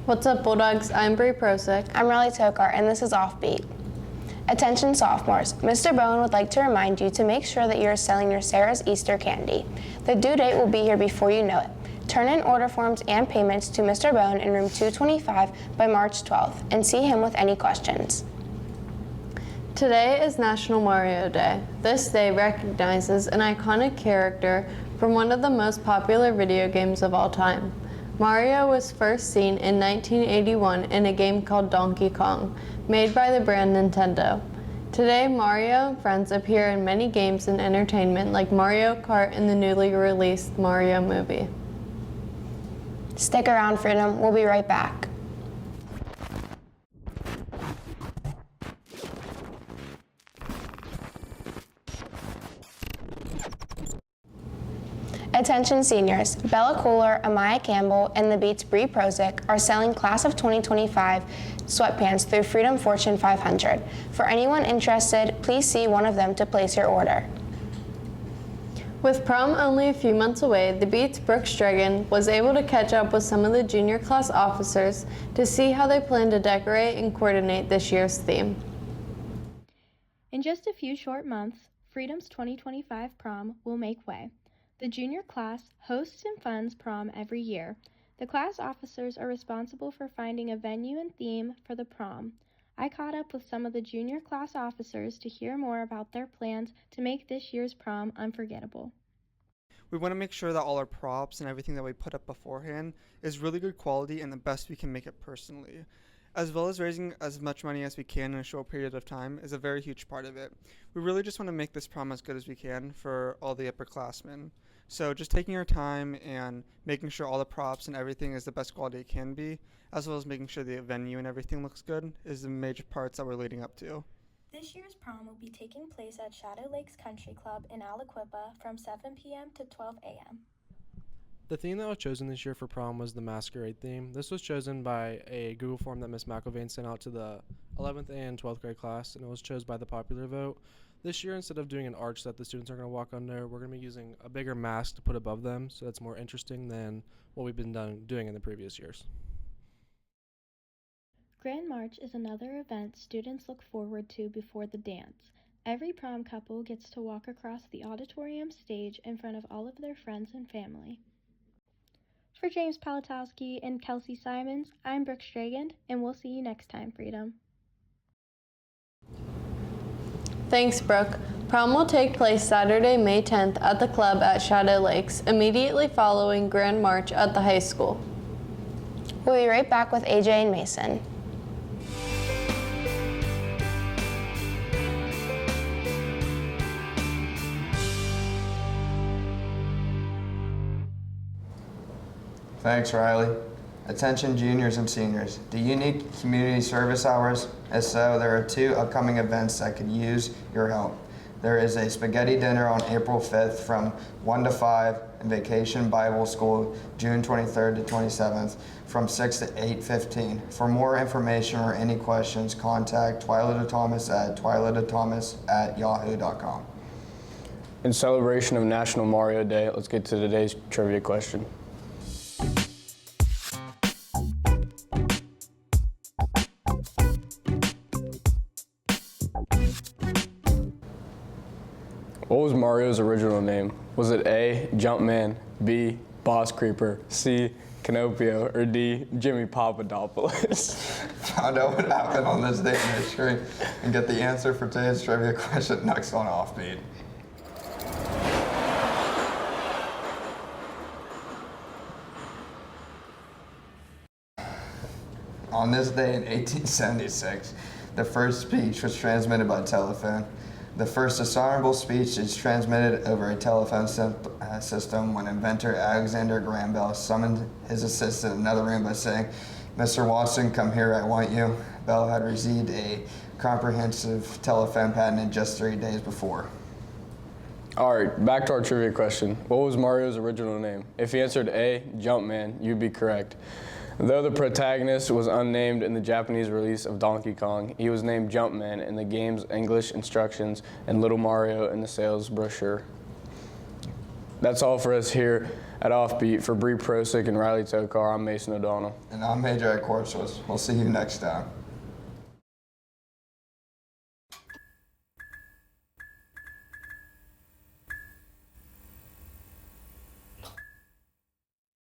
What's up, Bulldogs? I'm Bree Prosick. I'm Riley Tokar, and this is OffBeat. Attention sophomores, Mr. Bowen would like to remind you to make sure that you are selling your Sarah's Easter candy. The due date will be here before you know it. Turn in order forms and payments to Mr. Bowen in room 225 by March 12th and see him with any questions. Today is National Mario Day. This day recognizes an iconic character from one of the most popular video games of all time. Mario was first seen in 1981 in a game called Donkey Kong, made by the brand Nintendo. Today, Mario and friends appear in many games and entertainment like Mario Kart and the newly released Mario movie. Stick around, Freedom. We'll be right back. Attention seniors, Bella Kohler, Amaya Campbell, and the Beats' Bree Prosick are selling Class of 2025 sweatpants through Freedom Fortune 500. For anyone interested, please see one of them to place your order. With prom only a few months away, the Beats' Brooke Strigan was able to catch up with some of the junior class officers to see how they plan to decorate and coordinate this year's theme. In just a few short months, Freedom's 2025 prom will make way. The junior class hosts and funds prom every year. The class officers are responsible for finding a venue and theme for the prom. I caught up with some of the junior class officers to hear more about their plans to make this year's prom unforgettable. We want to make sure that all our props and everything that we put up beforehand is really good quality and the best we can make it personally. As well as raising as much money as we can in a short period of time is a very huge part of it. We really just want to make this prom as good as we can for all the upperclassmen. So just taking our time and making sure all the props and everything is the best quality it can be, as well as making sure the venue and everything looks good, is the major parts that we're leading up to. This year's prom will be taking place at Shadow Lakes Country Club in Aliquippa from 7 p.m. to 12 a.m. The theme that was chosen this year for prom was the masquerade theme. This was chosen by a Google form that Ms. McIlvain sent out to the 11th and 12th grade class, and it was chosen by the popular vote. This year, instead of doing an arch that the students are going to walk under, we're going to be using a bigger mask to put above them, so that's more interesting than what we've been doing in the previous years. Grand March is another event students look forward to before the dance. Every prom couple gets to walk across the auditorium stage in front of all of their friends and family. For James Palatowski and Kelsey Simons, I'm Brooke Stragand, and we'll see you next time, Freedom. Thanks, Brooke. Prom will take place Saturday, May 10th at the club at Shadow Lakes, immediately following Grand March at the high school. We'll be right back with AJ and Mason. Thanks, Riley. Attention juniors and seniors. Do you need community service hours? If so, there are 2 upcoming events that could use your help. There is a spaghetti dinner on April 5th from 1 to 5 and Vacation Bible School June 23rd to 27th from 6 to 8:15. For more information or any questions, contact Twyla Thomas at twylathomas@yahoo.com. In celebration of National Mario Day, let's get to today's trivia question. What was Mario's original name? Was it A, Jumpman, B, Boss Creeper, C, Canopio, or D, Jimmy Papadopoulos? Find out what happened on this day in history and get the answer for today's trivia question next on OffBeat. On this day in 1876, the first speech was transmitted by telephone. The first discernible speech is transmitted over a telephone system when inventor Alexander Graham Bell summoned his assistant in another room by saying, "Mr. Watson, come here, I want you." Bell had received a comprehensive telephone patent just 3 days before. All right, back to our trivia question. What was Mario's original name? If he answered A, Jumpman, you'd be correct. Though the protagonist was unnamed in the Japanese release of Donkey Kong, he was named Jumpman in the game's English instructions and Little Mario in the sales brochure. That's all for us here at OffBeat. For Bree Prosick and Riley Tokar, I'm Mason O'Donnell. And I'm Major at Corpus. We'll see you next time.